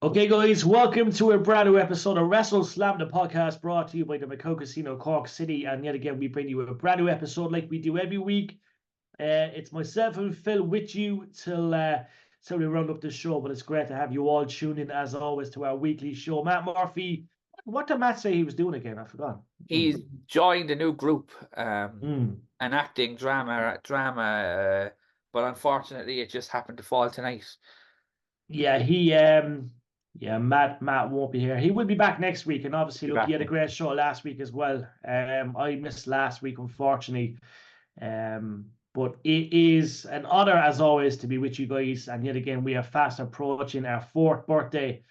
Okay, guys, welcome to a brand new episode of WrestleSlam, the podcast brought to you by the Macau Casino, Cork City. And yet again, we bring you a brand new episode like we do every week. It's myself and Phil with you till we round up the show. But it's great to have you all tune in as always to our weekly show. Matt Murphy, what did Matt say he was doing again? I forgot. He's joined a new group, Mm. an acting drama, but unfortunately, it just happened to fall tonight. Yeah, Matt won't be here. He will be back next week, and obviously, look, he had a great show last week as well. I missed last week, unfortunately. But it is an honor, as always, to be with you guys. And yet again, we are fast approaching our 4th birthday.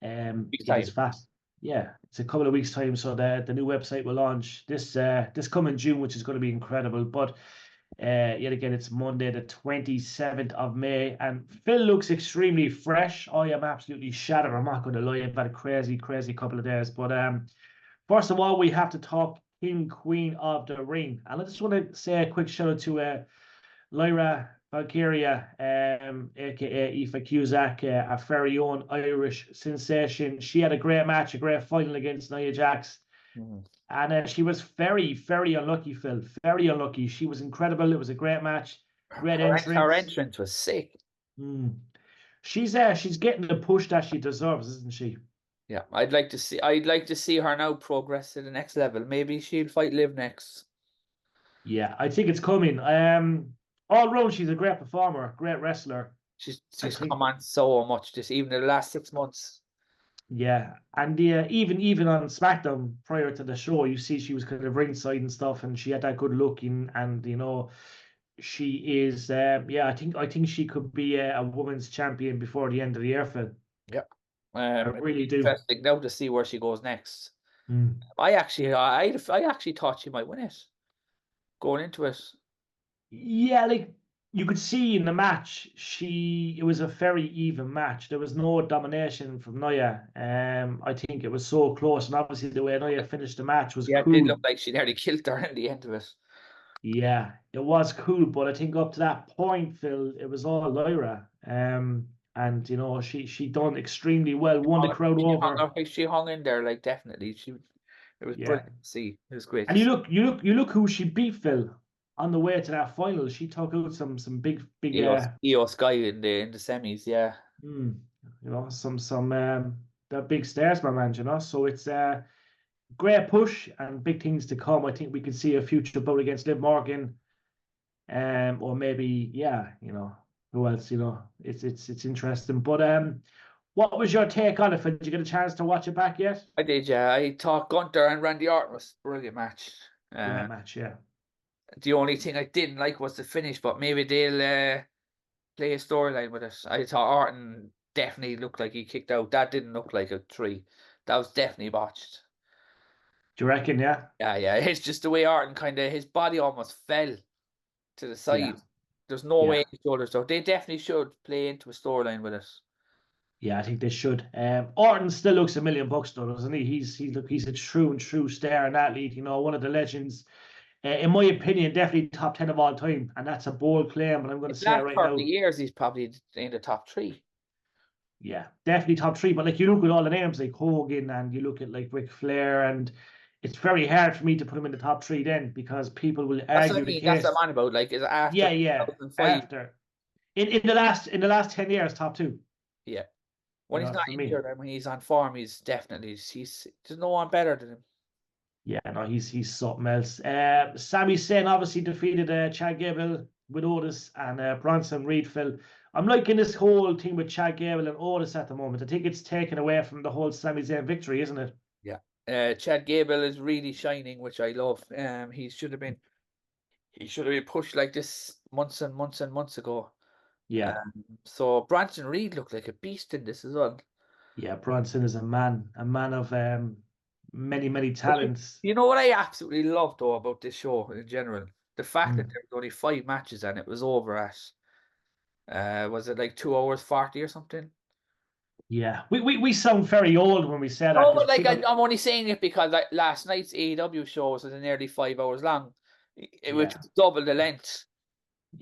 It is fast. Yeah, it's a couple of weeks' time, so the new website will launch this coming June, which is going to be incredible. But yet again, it's Monday, the 27th of May, and Phil looks extremely fresh. I am absolutely shattered. I'm not going to lie. I've had a crazy couple of days. But first of all, we have to talk King, Queen of the Ring. And I just want to say a quick shout out to Lyra Valkyria, aka Aoife Cusack, a very own Irish sensation. She had a great match, a great final against Nia Jax. And she was very unlucky, Phil. Very unlucky. She was incredible. It was a great match. Great entrance. Her entrance was sick. She's getting the push that she deserves, isn't she? Yeah, I'd like to see her now progress to the next level. Maybe she'll fight Liv next. Yeah, I think it's coming. All round, she's a great performer, great wrestler. She's come on so much even in the last 6 months. Yeah, and even on SmackDown prior to the show, you see she was kind of ringside and stuff, and she had that good look and she is I think she could be a women's champion before the end of the year, Phil. Yeah. I really do. Interesting now to see where she goes next. I actually thought she might win it going into it. Yeah, like you could see in the match, it was a very even match. There was no domination from Nia. I think it was so close, and obviously the way Nia finished the match was cool. It did look like she nearly killed her in the end of it. Yeah, it was cool, but I think up to that point, Phil, it was all Lyra. And she done extremely well, won the crowd over. She hung in there, like definitely. It was brilliant to see. It was great. And you look who she beat, Phil, on the way to that final. She took out some big Io Sky in the semis, yeah. Some the big stars, my man. So it's a great push and big things to come. I think we could see a future bout against Liv Morgan, or maybe who else? It's interesting. But what was your take on it? Did you get a chance to watch it back yet? I did, yeah. I thought Gunther and Randy Orton was a brilliant match. Great match, yeah. The only thing I didn't like was the finish, but maybe they'll play a storyline with it. I thought Orton definitely looked like he kicked out. That didn't look like a 3. That was definitely botched. Do you reckon, yeah? Yeah. It's just the way Orton his body almost fell to the side. Yeah. There's no way his shoulders, so they definitely should play into a storyline with it. Yeah, I think they should. Orton still looks $1 million though, doesn't he? He's a true star and athlete, one of the legends. In my opinion, definitely top 10 of all time, and that's a bold claim. But I'm going to say right now, 30 years, he's probably in the top 3. Yeah, definitely top 3. But you look at all the names like Hogan, and you look at like Ric Flair, and it's very hard for me to put him in the top 3 then, because people will argue the case. That's what I'm on about. Like, is it after? Yeah, after. In the last 10 years, top 2. Yeah. When he's not injured and when he's on form, he's definitely there's no one better than him. Yeah, no, he's something else. Sami Zayn obviously defeated Chad Gable with Otis and Bronson Reed, Phil. I'm liking this whole thing with Chad Gable and Otis at the moment. I think it's taken away from the whole Sami Zayn victory, isn't it? Yeah. Chad Gable is really shining, which I love. He should have been pushed like this months and months ago. Yeah. So Bronson Reed looked like a beast in this as well. Yeah, Bronson is a man of many talents. You know what I absolutely loved though about this show in general? The fact that there was only 5 matches and it was over at was it like 2 hours 40 or something? Yeah, we sound very old when we say that. No, but like I'm only saying it because like last night's AEW show was nearly 5 hours long. It was double the length.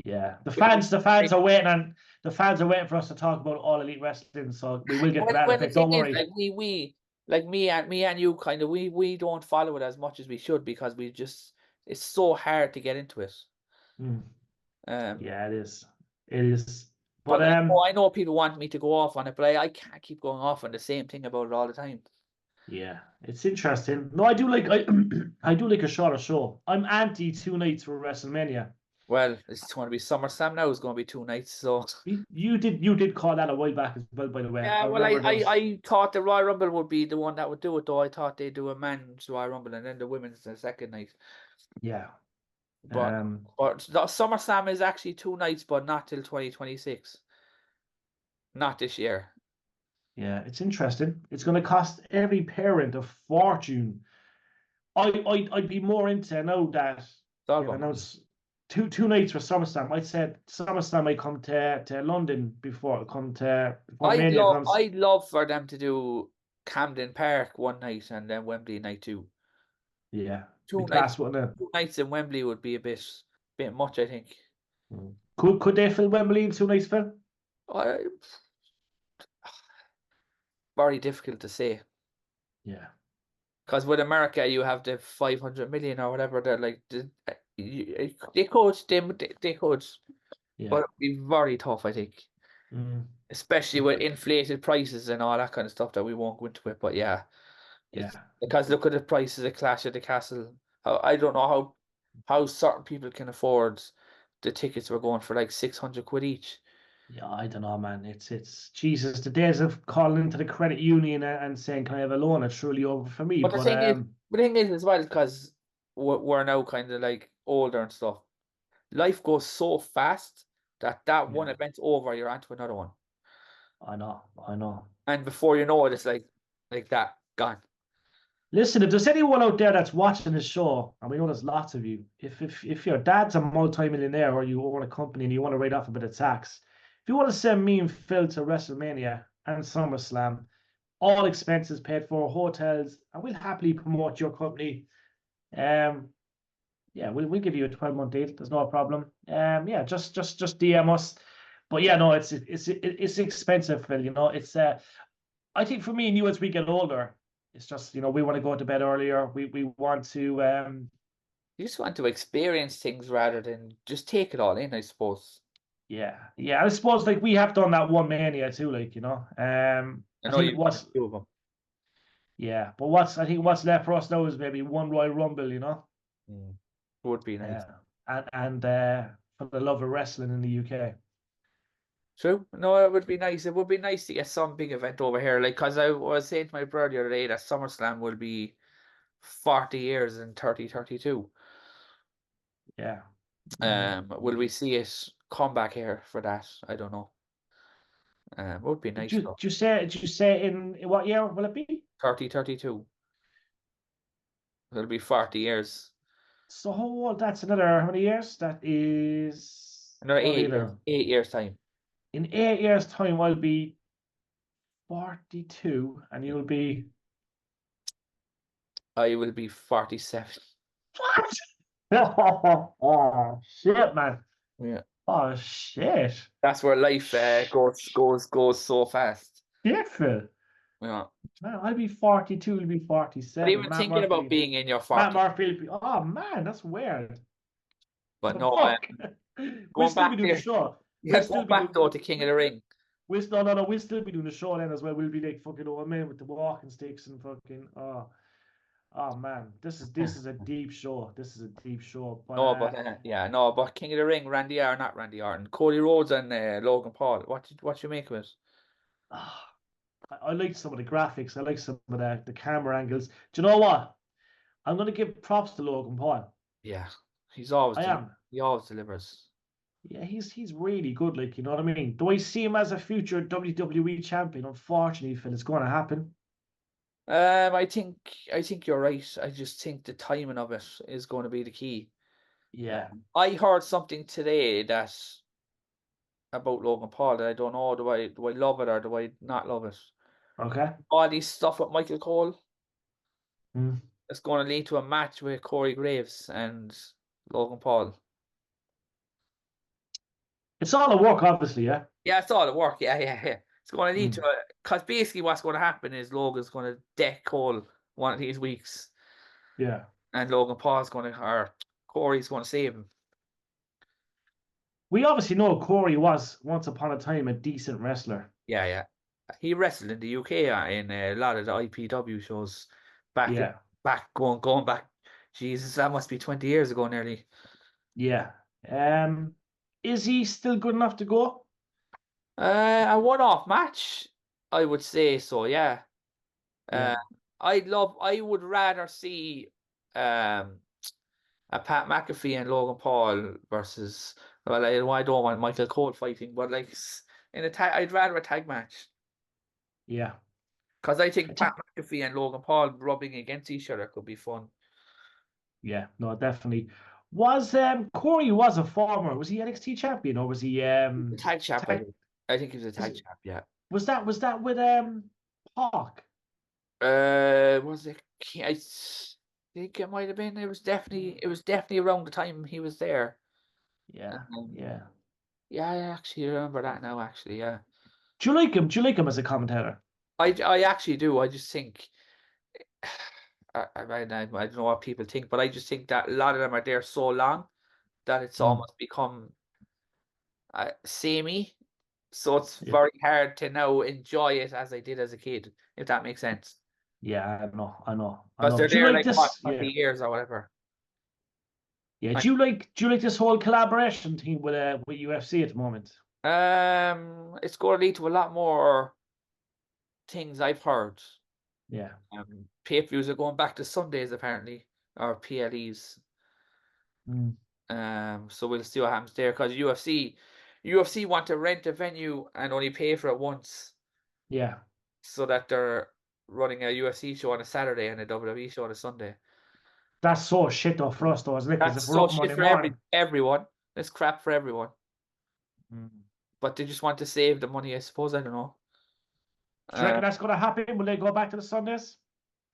Yeah, the fans are waiting for us to talk about All Elite Wrestling, so we will get to that in a Well, the bit. Don't thing is, worry. like we like me and you kind of we don't follow it as much as we should because we just it's so hard to get into it. Mm. Um, Yeah, it is. It is. but But I know people want me to go off on it, but I can't keep going off on the same thing about it all the time. yeah, it's interesting. No, I do like I do like a shorter show. I'm anti 2 nights for WrestleMania. Well, it's going to be SummerSlam now. It's going to be 2 nights, so You did call that a while back as well, by the way. yeah. I Well, remember those. I thought the Royal Rumble would be the one that would do it, though. I thought they'd do a men's Royal Rumble and then the women's the second night. Yeah. But the SummerSlam is actually 2 nights, but not till 2026. Not this year. Yeah, it's interesting. It's going to cost every parent a fortune. I'd be more into now that It's all they've about money. announced two nights for SummerSlam. I said SummerSlam might come to London before Mania comes. I'd love for them to do Camden Park one night and then Wembley night two. Yeah, be Two nights, class, wouldn't it? 2 nights in Wembley would be a bit much, I think. Could they fill Wembley in 2 nights, Phil? I, very difficult to say. Yeah. Because with America, you have the 500 million or whatever. They're like they could, Yeah. but it'd be very tough, I think. Especially with inflated prices and all that kind of stuff that we won't go into it. But yeah, because look at the prices of Clash of the Castle. I don't know how certain people can afford the tickets. We're going for like 600 quid each. Yeah, I don't know, man. It's Jesus. The days of calling into the credit union and saying, "Can I have a loan?" are truly over for me. But But the thing is as well, because we're now kind of like older and stuff. Life goes so fast that one yeah, event's over, you're onto another one, I know. and before you know it, it's like that gone. Listen, if there's anyone out there that's watching this show, and we know there's lots of you, if your dad's a multi-millionaire or you own a company and you want to write off a bit of tax, if you want to send me and Phil to WrestleMania and SummerSlam, all expenses paid for, hotels, and we'll happily promote your company. Yeah, we'll give you a 12-month deal. There's no problem. Yeah, just DM us. But yeah, no, it's expensive, Phil. It's I think for me and you as we get older, it's just we want to go to bed earlier. We want to You just want to experience things rather than just take it all in, I suppose. yeah. I suppose like we have done that one Mania too, like I I know think you've done a what's few of them. yeah, but what's left for us now is maybe one Royal Rumble. Would be nice. Yeah, and for the love of wrestling in the UK. True. No, it would be nice. It would be nice to get some big event over here. Like, because I was saying to my brother the other day that SummerSlam will be 40 years in 3032. Yeah. Will we see it come back here for that? I don't know. It would be nice though. Did you say in what year will it be? 3032. It'll be 40 years. So that's another how many years? That is Another what 8 years. either 8 years time. in 8 years' time I'll be 42 and you'll be I will be 47. what? Oh shit, man. Yeah. Oh shit. That's where life goes so fast. Shit, Phil. Yeah. Man, I'll be 42, you'll be But 47. even thinking about being in your Matt 40s. Murphy will be, oh man, that's weird. But What the no, fuck? We'll going still be back doing the there. show. Yeah, going back though to King of the Ring. No. We'll still be doing the show then as well. We'll be like fucking old men with the walking sticks and fucking oh man. This is a deep show. This is a deep show. But No, but King of the Ring, not Randy Orton, Cody Rhodes and Logan Paul. What you make of it? I like some of the graphics. I like some of the camera angles. Do you know what? I'm gonna give props to Logan Paul. Yeah, he always delivers. Yeah, he's really good. Like you know what I mean. Do I see him as a future WWE champion? Unfortunately, Phil, it's going to happen. I think you're right. I just think the timing of it is going to be the key. Yeah. I heard something today that about Logan Paul that I don't know. Do I love it or do I not love it? Okay. All these stuff with Michael Cole. Mm. It's going to lead to a match with Corey Graves and Logan Paul. It's all the work, obviously, yeah. Yeah, it's all the work. Yeah, yeah, yeah. It's going to need to, Mm. because basically what's going to happen is Logan's going to deck Cole one of these weeks, Yeah. and Logan Paul's going to, or Corey's going to save him. We obviously know Corey was once upon a time a decent wrestler. Yeah, yeah. He wrestled in the UK in a lot of the IPW shows Yeah. going back. Jesus, that must be 20 years ago nearly. Yeah. Is he still good enough to go? A one-off match, I would say so. Yeah. Uh, Yeah. I would rather see um a Pat McAfee and Logan Paul versus. Well, I don't want Michael Cole fighting, but like in a tag, I'd rather a tag match Yeah. because I I think Pat think, McAfee and Logan Paul rubbing against each other could be fun. yeah, no, definitely. Was Corey was a former, was he NXT champion or was he The tag champ, I tag think. I think he was a was tag it champ. Yeah. was that with Hawk? Was it? I think it might have been. It was definitely around the time he was there. Yeah, Um, yeah. yeah, I actually remember that now. Actually, yeah. Do you like him? Do you like him as a commentator? I actually do. I just think I don't know what people think, but I just think that a lot of them are there so long that it's Mm, almost become samey. So it's yeah. very hard to now enjoy it as I did as a kid, if that makes sense. Yeah, I know, I know, I Because know. they're Do you there like like what, this? 20 Yeah. years or whatever. Yeah. Do you like this whole collaboration thing with UFC at the moment? It's going to lead to a lot more things I've heard. Yeah. Pay-per-views are going back to Sundays apparently, or PLEs. Mm, So we'll see what happens there because UFC want to rent a venue and only pay for it once, yeah. so that they're running a UFC show on a Saturday and a WWE show on a Sunday. That's so shit though for us though, isn't it? Because That's if we're so up shit Monday for morning, everyone. It's crap for everyone. mm. But they just want to save the money, I suppose. I don't know. Do you Uh, reckon that's going to happen? Will they go back to the Sundays?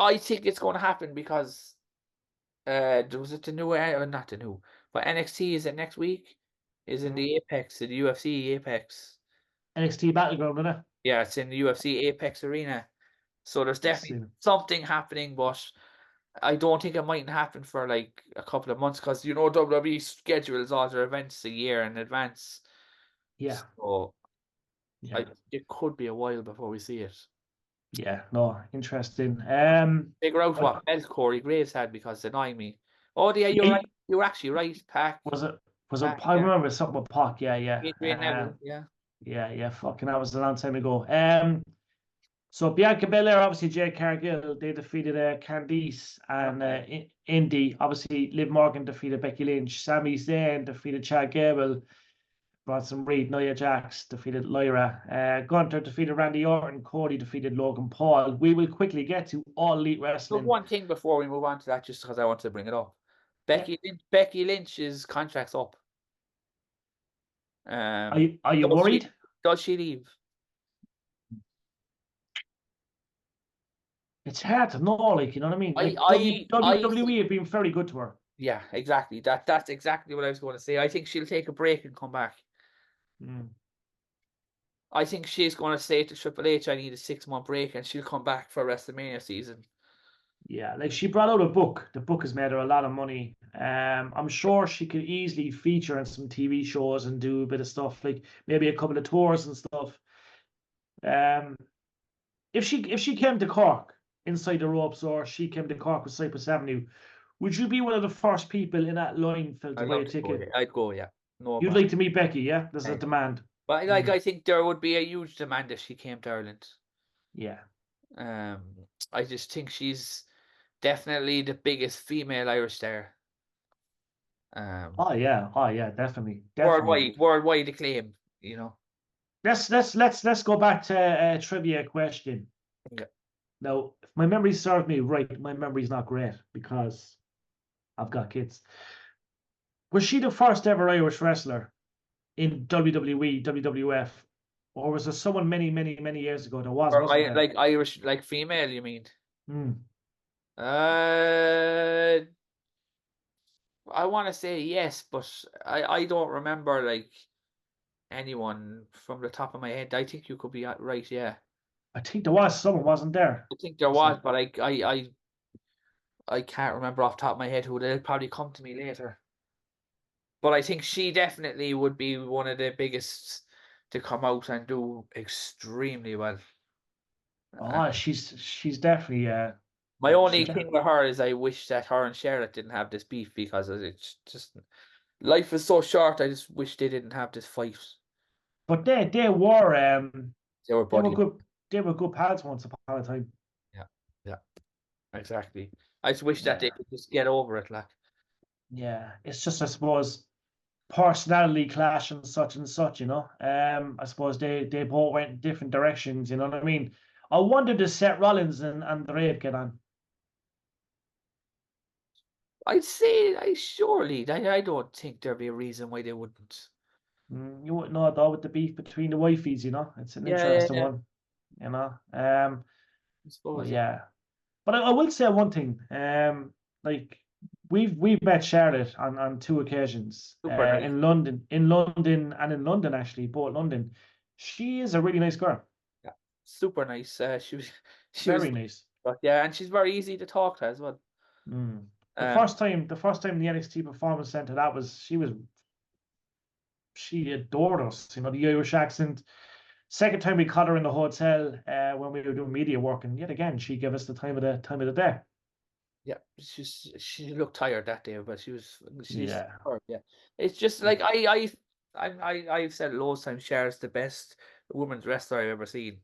I think it's going to happen because was it the new not the new, but NXT is it next week? Is in Mm. the Apex, in the UFC Apex. NXT Battleground, isn't it? Yeah, it's in the UFC Apex Arena. So there's Let's definitely see. something happening, but I don't think it mightn't happen for like a couple of months because WWE schedules all their events a year in advance. Yeah, So yeah, it could be a while before we see it. yeah. No, interesting. Figure out I, what belt Corey Graves had because it's annoying me. Oh yeah, you're right. he You were actually right, Pac. was it. Pac, I yeah. remember something with Pac. Yeah, yeah, Adrian Neville, yeah. yeah, yeah. Fucking, that was a long time ago. So Bianca Belair, obviously Jade Cargill, they defeated Candice and Okay. Indy. Obviously, Liv Morgan defeated Becky Lynch. Sami Zayn defeated Chad Gable. Bronson Reed, Nia Jax defeated Lyra. Gunter defeated Randy Orton. Cody defeated Logan Paul. We will quickly get to All Elite Look, Wrestling. one thing before we move on to that, just because I wanted to bring it up. Yeah. Becky Lynch's contract's up. Are you Does worried? she leave? It's hard to know, like, you know what I mean? Like I think, WWE have been very good to her. yeah, exactly. That's exactly what I was going to say. I think she'll take a break and come back. Mm. I think she's going to say to Triple H, "I need a 6 month break," and she'll come back for WrestleMania season. Yeah, like she brought out a book. The book has made her a lot of money. I'm sure she could easily feature in some TV shows and do a bit of stuff, like maybe a couple of tours and stuff. Um, if she came to Cork inside the ropes, or she came to Cork with Cypress Avenue, would you be one of the first people in that line, Phil, to I'd buy love a to go. Yeah. ticket? I'd go. Yeah, no You'd bother. like to meet Becky, yeah? There's a Yeah. demand. But like, Mm, I think there would be a huge demand if she came to Ireland. yeah. I just think she's definitely the biggest female Irish star. Um, Oh yeah. Oh yeah. Definitely. Definitely. worldwide acclaim. You know. Let's go back to a trivia question. Yeah. Now, if my memory serves me right, my memory's not great because I've got kids. Was she the first ever Irish wrestler in WWE, WWF, or was there someone many, many, many years ago? There was, Or wasn't there? like Irish, like female. You mean? Hmm. Uh, I want to say yes, but I don't remember like anyone from the top of my head. I think you could be right. Yeah, I think there was someone, wasn't there? I think there was, So, but I can't remember off the top of my head who. They'll probably come to me later. But I think she definitely would be one of the biggest to come out and do extremely well. oh, she's definitely My only she thing definitely. with her is I wish that her and Charlotte didn't have this beef because it's just life is so short. I just wish they didn't have this fight. But They were they were buddy. good they were good pals once upon a time. Yeah, yeah, exactly. I just wish that they Yeah, could just get over it. Like, yeah. It's just I suppose personality clash and such, you know. I suppose they both went in different directions, you know what I mean? I wonder does Seth Rollins and the Raid get on? I'd say, I don't think there'd be a reason why they wouldn't. You wouldn't know though with the beef between the wifeys, you know. It's an Yeah, yeah, interesting yeah. one, you know. I But suppose, yeah. yeah. But I will say one thing. Like we've met Charlotte on two occasions. Super nice. In London actually, both London. She is a really nice girl. Yeah, super nice. She was, Very nice. but yeah, and she's very easy to talk to as well. Mm. Um, The first time in the NXT Performance Center, that was she adored us. You know, the Irish accent. Second time we caught her in the hotel when we were doing media work, and yet again she gave us the time of the day. yeah, she looked tired that day, but she's Yeah, superb. Yeah, it's just like I've said it loads of times. Cher's the best women's wrestler I've ever seen.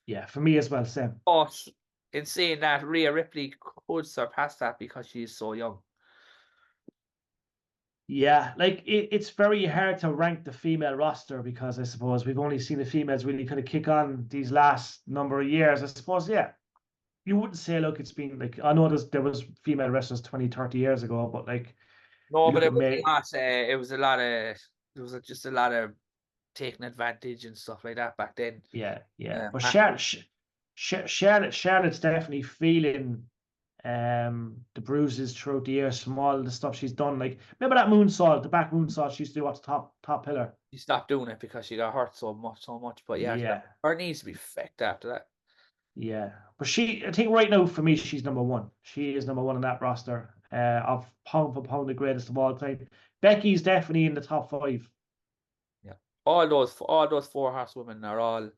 yeah, for me as well, Sam. But in saying that, Rhea Ripley could surpass that because she's so young. Yeah, like it's very hard to rank the female roster because I suppose we've only seen the females really kind of kick on these last number of years. I suppose, yeah, you wouldn't say, look, it's been like, I know there was female wrestlers 20, 30 years ago, but like, No, you but look it at was May, a lot. It was a lot of. There was just a lot of taking advantage and stuff like that back then. yeah, yeah. But Massive. Charlotte's definitely feeling the bruises throughout the years from all the stuff she's done. Like, remember that moonsault, the back moonsault she used to do at the top pillar? She stopped doing it because she got hurt so much. But yeah, Yeah, her needs to be fixed after that. yeah. But I think right now for me, she's number one. She is number one in that roster. Of pound for pound, the greatest of all time. Becky's definitely in the top five. Yeah, all those four horsewomen are all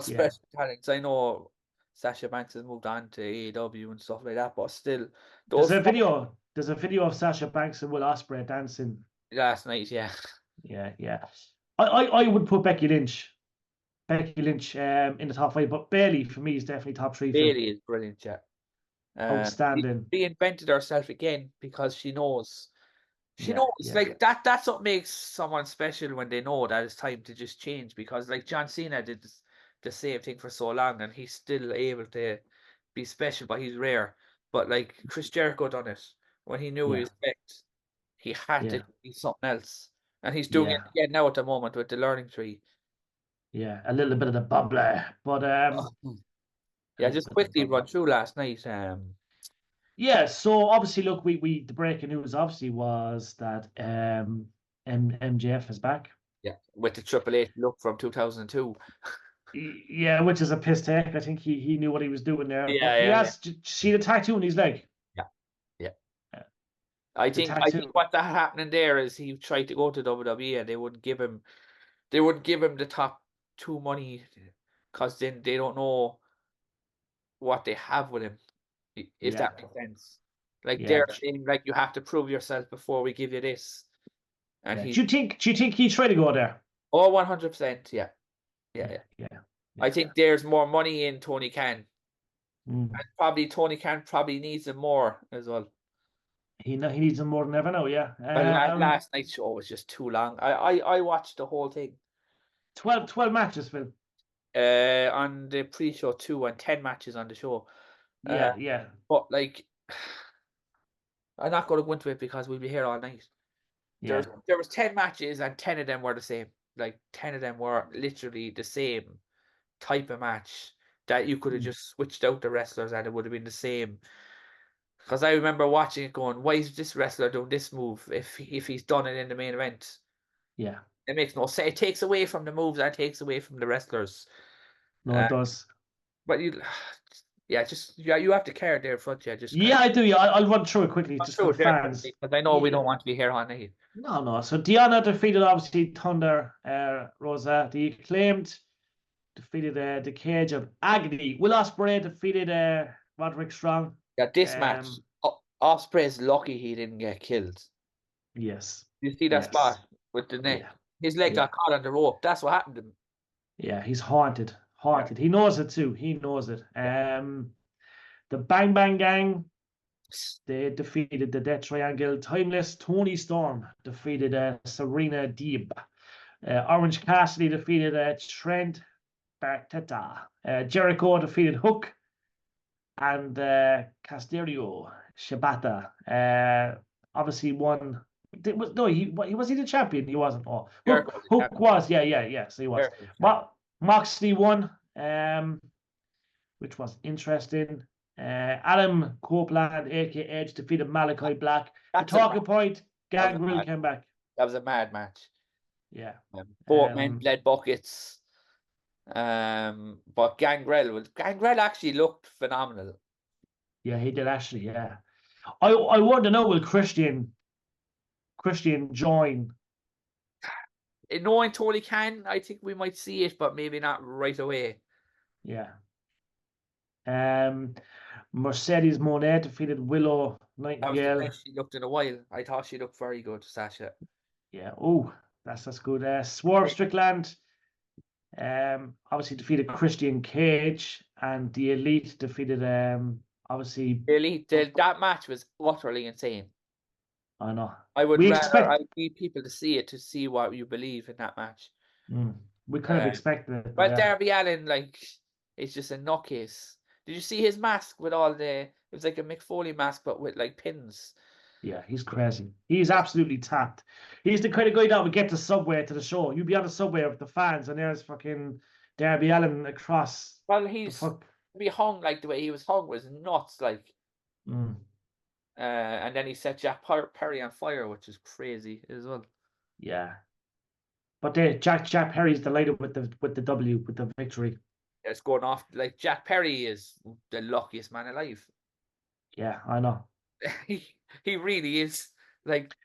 Yeah. special talents. I know Sasha Banks has moved on to AEW and stuff like that, but still, There's those a four video. There's a video of Sasha Banks and Will Ospreay dancing. last night, yeah, Yeah, yeah. I would put Becky Lynch in the top five, but Bailey for me is definitely top three, Phil. Bailey is brilliant. Yeah, she Outstanding. reinvented herself again because she knows. She Yeah, knows yeah, like that. That's what makes someone special when they know that it's time to just change. Because like John Cena did the same thing for so long, and he's still able to be special, but he's rare. But like Chris Jericho done it when he knew he yeah, was picked. He had to yeah, be something else, and he's doing it yeah, again now at the moment with the learning tree. yeah. A little bit of the bubbly, but Mm. a Yeah, little just bit of the quickly bubbly. run through last night. Yeah, so obviously, look, we the breaking news obviously was that MJF is back. Yeah, with the Triple H look from 2002. Yeah, which is a piss take. I think he knew what he was doing there, but Yeah, he yeah, yeah, has see the tattoo on his leg. yeah, yeah. Yeah, I the think I think tattoo. what that happening there is he tried to go to WWE and they wouldn't give him the top two money because then they don't know what they have with him, if Yeah, that makes sense. Like yeah, they're saying like you have to prove yourself before we give you this. And yeah. he Do you think he tried to go there? 100%, yeah. Yeah, Yeah, yeah. yeah, I yeah. think there's more money in Tony Khan. Mm. And probably Tony Khan probably needs him more as well. He needs him more than ever now. Yeah. But last night's show was just too long. I watched the whole thing. 12 matches, Phil. On the pre-show too, and 10 matches on the show. Uh, Yeah, yeah, but like, I'm not going to go into it because we'll be here all night. yeah. There was 10 matches, and 10 of them were the same. Like 10 of them were literally the same type of match that you could have Mm. just switched out the wrestlers, and it would have been the same. Because I remember watching it, going, "Why is this wrestler doing this move if he's done it in the main event?" Yeah. It makes no sense. It takes away from the moves and it takes away from the wrestlers. No, it does. But you have the card there in front. Yeah, just kind Yeah, of I do. Yeah, I'll run through it quickly just for through the it there fans. quickly because I know we Yeah. don't want to be here on it. No, no. So Diana defeated obviously Thunder Rosa. The Acclaimed defeated the Cage of Agony. Will Ospreay defeated Roderick Strong. Yeah, this match, Ospreay's lucky he didn't get killed. Yes. You see that Yes. spot with the neck? Yeah. His leg Yeah. got caught on the rope. That's what happened to him. Yeah, he's haunted. Haunted. He knows it too. He knows it. The Bang Bang Gang, they defeated the Death Triangle. Timeless Tony Storm defeated Serena Deeb. Orange Cassidy defeated Trent Bartetta. Jericho defeated Hook. And Casterio Shibata obviously won. Was he the champion? He wasn't. Oh, Hook was. Yeah. So he was. Moxley won, which was interesting. Adam Copeland, aka Edge, defeated Malachi Black. The talking point, Gangrel came back. That was a mad match. Yeah. Both men bled buckets. But Gangrel actually looked phenomenal. Yeah, he did actually. Yeah, I want to know, will Christian join? Knowing Tony Khan, I think we might see it, but maybe not right away. Yeah. Mercedes Monet defeated Willow Nightingale. That was the best she looked in a while. I thought she looked very good, Sasha. Yeah. Oh, that's good. Swerve Strickland obviously defeated Christian Cage, and the Elite defeated obviously the Elite. That match was utterly insane. I know. I would rather I need people to see it to see what you believe in that match. We kind of expected it. But Darby Allin, like, it's just a nutcase. Did you see his mask with all the? It was like a Mick Foley mask, but with like pins. Yeah, he's crazy. He's absolutely tapped. He's the kind of guy that would get the subway to the show. You'd be on the subway with the fans, and there's fucking Darby Allin across. Well, to be hung like the way he was hung was nuts, like. And then he set Jack Perry on fire, which is crazy as well. Yeah, but Jack Perry's delighted with the victory. It's going off like Jack Perry is the luckiest man alive. Yeah, I know. He really is, like,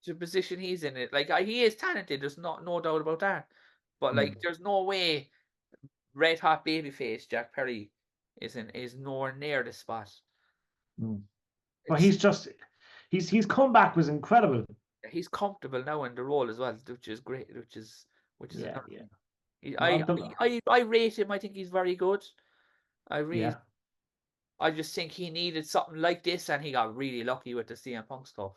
the position he's in it. Like, he is talented. There's no doubt about that. But like, there's no way red hot babyface Jack Perry is nowhere near the spot. But his comeback was incredible. He's comfortable now in the role as well, which is great. Which is yeah. I rate him. I think he's very good. I just think he needed something like this, and he got really lucky with the CM Punk stuff.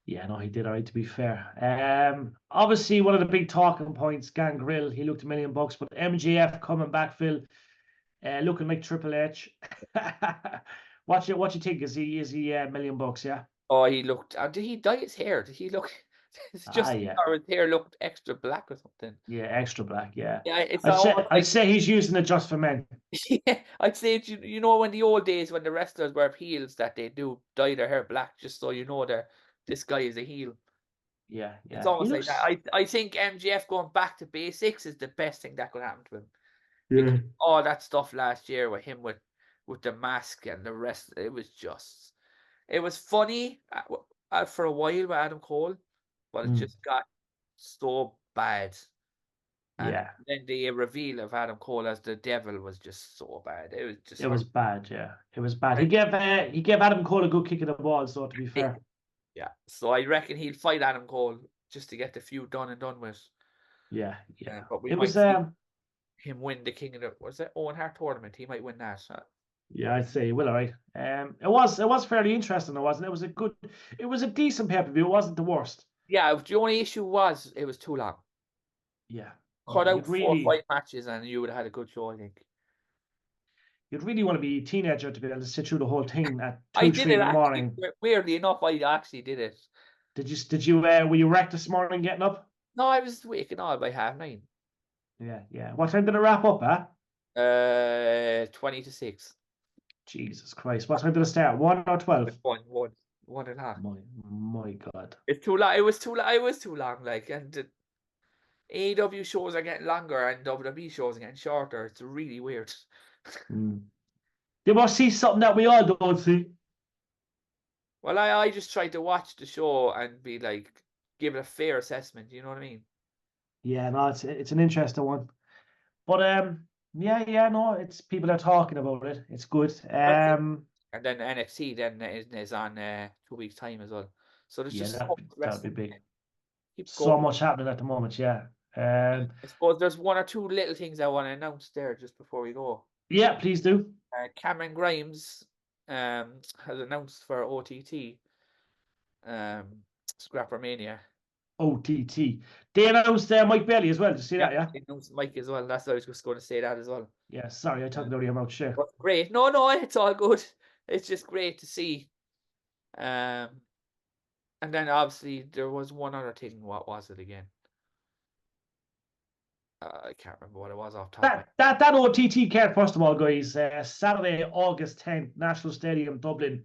Yeah, no, he did all right, to be fair. Obviously, one of the big talking points, Gangrel, he looked $1 million, but MJF coming back, Phil, looking like Triple H. What you think? Is he $1 million? Yeah. Oh, he looked. Did he dye his hair? Did he look? It's just or his hair looked extra black or something. Yeah, extra black. Yeah. Yeah, I'd say he's using it just for men. Yeah, I'd say you know, in the old days when the wrestlers were heels, that they do dye their hair black just so you know this guy is a heel. Yeah. It's almost like that. I think MJF going back to basics is the best thing that could happen to him. Yeah. Because all that stuff last year with him with the mask and the rest, it was funny for a while with Adam Cole, but it just got so bad. And then the reveal of Adam Cole as the devil was just so bad. It was bad. Yeah, it was bad. He gave Adam Cole a good kick in the balls, though, to be fair. Yeah, so I reckon he'll fight Adam Cole just to get the feud done and done with. Yeah. But we might see him win the King of the Owen Hart tournament. He might win that. Yeah, I'd say he will. All right. It was fairly interesting. It wasn't. It was a decent pay-per-view. It wasn't the worst. Yeah, the only issue was it was too long. Yeah. Cut out 4 or 5 matches and you would have had a good show, I think. You'd really want to be a teenager to be able to sit through the whole thing at 2, 3 in the morning. Weirdly enough, I actually did it. Did you were you wrecked this morning getting up? No, I was waking up by 9:30. Yeah. What time did it wrap up, 20 to 6. Jesus Christ. What time did it start? 1 or 12? 1 and a half. My God. It's too long. It was too long, like, and AEW shows are getting longer and WWE shows are getting shorter. It's really weird. They must see something that we all don't see. Well, I just try to watch the show and be like, give it a fair assessment. You know what I mean? Yeah, no, it's an interesting one. But yeah, no, it's people are talking about it. It's good. I think, and then NXT then is on 2 weeks time as well. So there's Yeah, just so much that'd be wrestling. big. Keep So going. much happening at the moment, yeah. I suppose there's one or two little things I want to announce there just before we go. Yeah, please do. Cameron Grimes has announced for OTT Scrapper Mania. OTT. They announced Mike Bailey as well. Did you see that? Yeah. They announced Mike as well. That's what I was just going to say that as well. Yeah. Sorry, I took it out of your mouth. Sure. But great. No, it's all good. It's just great to see. And then obviously there was one other thing. What was it again? I can't remember what it was off top. That OTT card, first of all, guys. Saturday, August 10th, National Stadium, Dublin.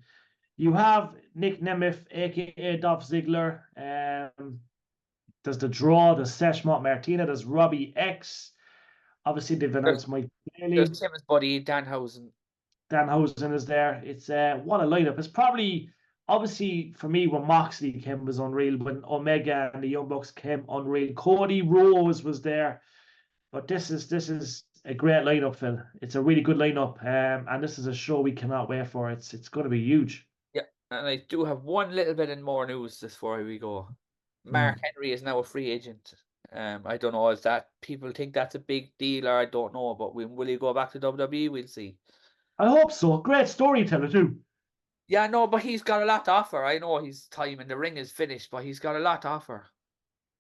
You have Nick Nemeth, aka Dolph Ziggler. There's the Draw, there's Seshmont Martina, there's Robbie X. Obviously, they've announced Mike Bailey. There's Tim's buddy, Danhausen. Danhausen is there. It's what a lineup. It's probably, obviously, for me, when Moxley came was unreal. When Omega and the Young Bucks came, unreal. Cody Rhodes was there. But this is a great lineup, Phil. It's a really good lineup. And this is a show we cannot wait for. It's going to be huge. Yeah, and I do have one little bit in more news before we go. Mark Henry is now a free agent. I don't know, is that people think that's a big deal or I don't know, but will he go back to WWE? We'll see. I hope so. Great storyteller too. Yeah, no, but he's got a lot to offer. I know his time in the ring is finished, but he's got a lot to offer.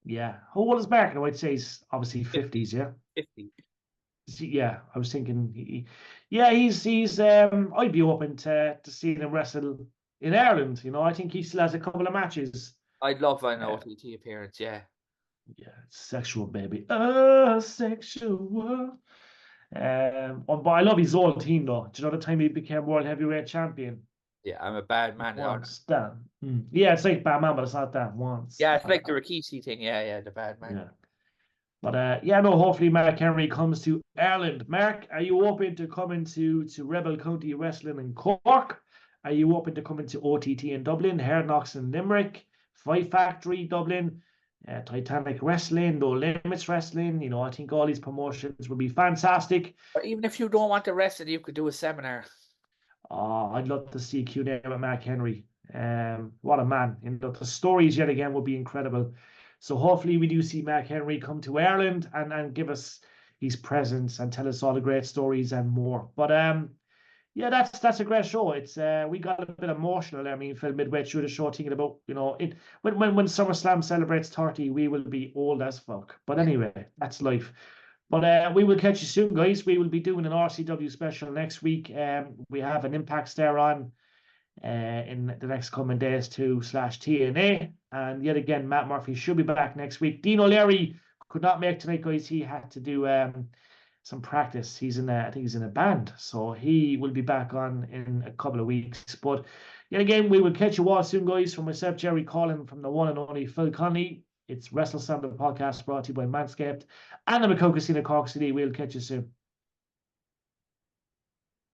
Yeah. How old is Mark? I'd say he's obviously 50s, yeah? 50. Yeah, I was thinking he's I'd be open to seeing him wrestle in Ireland. You know, I think he still has a couple of matches. I'd love an OTT appearance, yeah. Yeah, sexual baby. Sexual. But I love his old team though. Do you know the time he became world heavyweight champion? Yeah, I'm a bad man. Yeah, it's like Batman, but it's not that once. Yeah, it's like the Rikishi thing. Yeah, the bad man. Yeah. But no, hopefully Mark Henry comes to Ireland. Mark, are you open to coming to Rebel County Wrestling in Cork? Are you open to coming to OTT in Dublin, Hard Knocks in Limerick, Fight Factory Dublin, Titanic Wrestling, No Limits Wrestling? You know, I think all these promotions would be fantastic. But even if you don't want to wrestle, you could do a seminar. Oh, I'd love to see Q&A with Mark Henry. What a man. And the stories yet again will be incredible. So hopefully we do see Mark Henry come to Ireland and give us his presence and tell us all the great stories and more. But yeah, that's a great show. It's we got a bit emotional. I mean, Phil, midway through the show, thinking about, you know, when SummerSlam celebrates 30, we will be old as fuck. But anyway, that's life. But we will catch you soon, guys. We will be doing an RCW special next week. We have an Impact Star on in the next coming days too, /TNA. And yet again, Matt Murphy should be back next week. Dean O'Leary could not make tonight, guys. He had to do some practice. I think he's in a band. So he will be back on in a couple of weeks. But yet again, we will catch you all soon, guys. From myself, Jerry Collin, from the one and only Phil Connolly. It's WrestleSlam, the podcast brought to you by Manscaped and the McCoy Casino Cork City. We'll catch you soon.